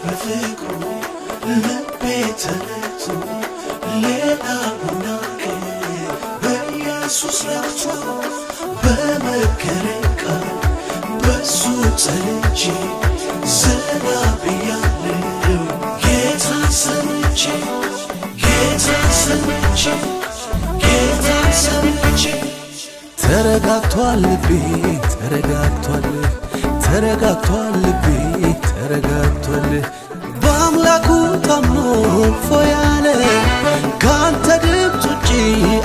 በፍቅሩ ልቤ ተነክቶ ሌላ ሆናለሁ በኢየሱስ ረክቶ በመከረኝ ቃል በሱ ጸንቼ ዘና ብያለሁ ጌታን ሰምቼ ተረጋግቷል ልቤ ተረጋግቷል ልቤ ተረጋግቷል በአምላኩ ታምኖ ፎያለ ካንተ ድምፅ ውጪ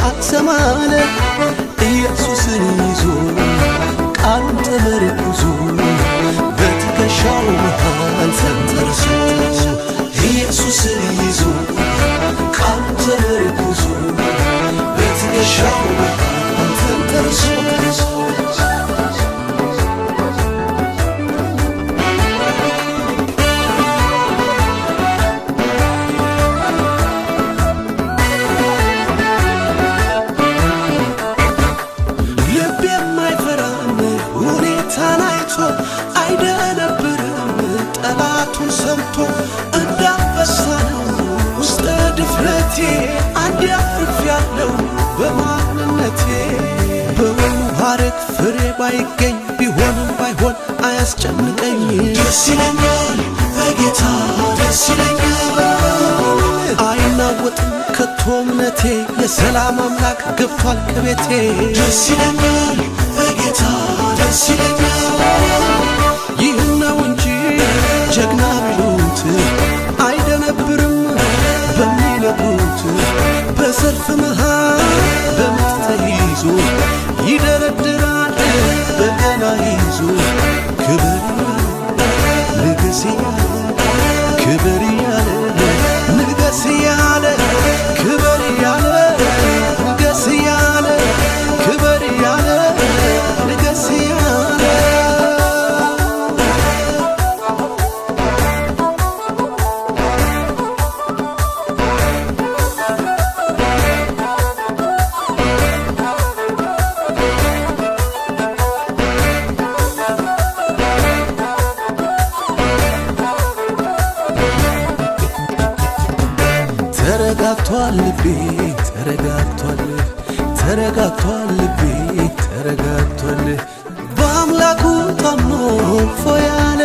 አትሰማለ ኢየሱስን ይዞ ቃሉን ተመርኩዞ በትከሻው መሃል ተንተርሶ ኢየሱስን ይዞ ቃሉን ተመርኩዞ በትከሻው መሃል ተንተርሶ ጠላቱን ሰምቶ እንዳንበሳ ነው ውስጥ ድፍረቴ አንድ ያርፌያለሁ በማንነቴ በወይኑ ሐረግ ፍሬ ባይገኝ ቢሆንም ባይሆን አያስጨንቀኝ ደስ ይለኛል በጌታ ደስ ይለኛል አይናወጥም ከቶ እምነቴ የሰላም አምላክ ገብቷል ከቤቴ ደስ ይለኛል በጌታ ደስ ይለኛል ይህን ነው እንጂ ጀግና ቢሉት አይደነብርም በሚነግሩት በሰልፍ መሃል በምት ተይዞ ይደረድራል በገና ይዞ ክብር ንገስ እያለ ክብር እያለ ንገስ እያለ ክብር እያለ ንገስ እያለ ክብር እያለ ንገስ እያለ ተረጋግቷል ልቤ ተረጋግቷል ልቤ ተረጋግቷል በአምላኩ ታምኖ ፎያለ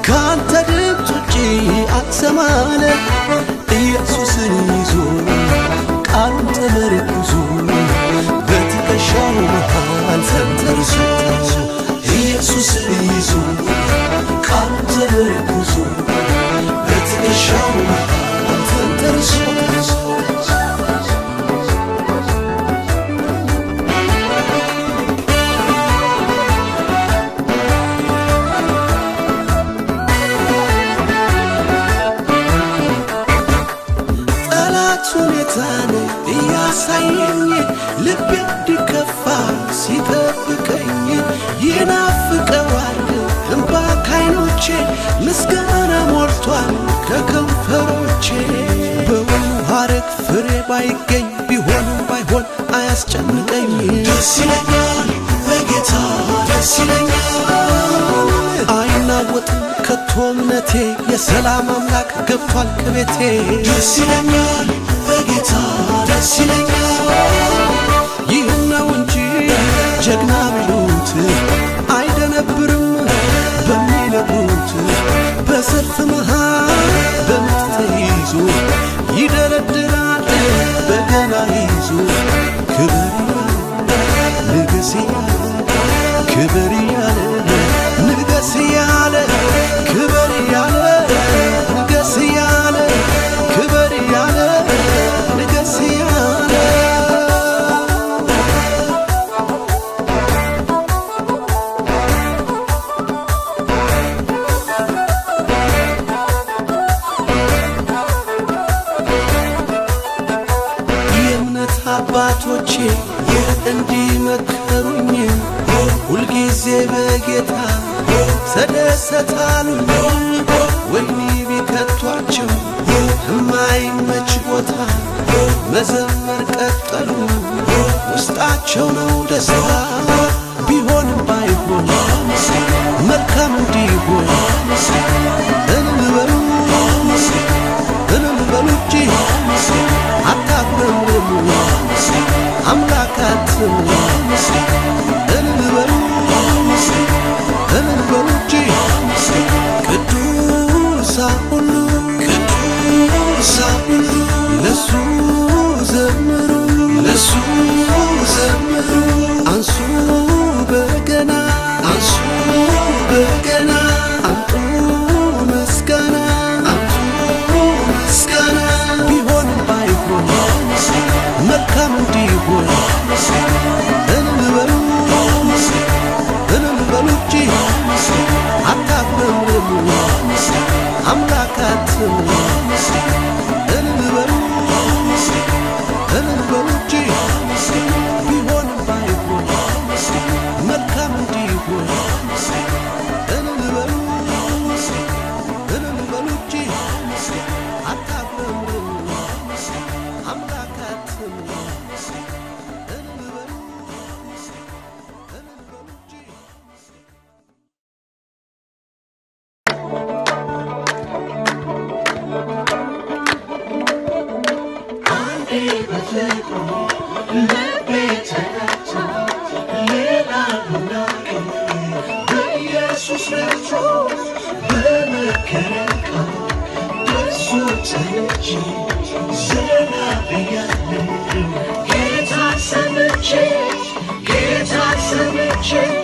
ካንተ ድምፅ ውጪ አትሰማለ ኢየሱስን ይዞ ቃሉን ተመርኩዞ በትከሻው መሃል ተንተርሶ ኢየሱስን ይዞ ቃሉን ተመርኩዞ በትከሻው መሃል ተንተርሶ ሁኔታን እያሳየኝ ልቤ እንዲከፋ ሲጠብቀኝ ይናፍቀዋል እንባ ከዓይኖቼ ምስጋና ሞልቷል ከከንፈሮቼ በወይኑ ሐረግ ፍሬ ባይገኝ ቢሆንም ባይሆን አያስጨንቀኝ ደስ ይለኛል በጌታ ደስ ይለኛል አይናወጥም ከቶ እምነቴ የሰላም አምላክ ገብቷል ከቤቴ ደስ ይለኛል በጌታ ደስ ይለኛል ይህን ነው እንጂ ጀግና ቢሉት አይደነብርም በሚነግሩት በሰልፍ መሃል በምት ተይዞ ይደረድራል በገና ይዞ ክብር ንገስ እያለ ክብር እያለ ንገስ እያለ ክብር እያለ ንገስ እያለ ክብር እያለ ንገስ እያለ አባቶቼ እንዲመከሩኝ ሁል ጊዜ በጌታ ተደሰታሉኝ ወይኒ ቢከቷቸው የማይመች ቦታ መዘመር ቀጠሉ ውስጣቸው ነው ደስታ ቢሆንም ባይሆን መልካም እንዲሆን እንበሉ እንጂ አታፍረሙ አምላካችን እንበሉ እንጂ ቅዱሳን ሁሉ ለሱ ዘምሩ አንሱ በገና አምጡ ምስጋና ቢሆንም ባይሆን መልካም እንዲሆን እንበሉ እንጂ አታፍረሙ አምላካችን እንበሉ እንጂ ቢሆንም ባይሆን መልካም እንዲሆን እንበሉ እንጂ አታፍረሙ አምላካችን እንበሉ እንጂ Get out,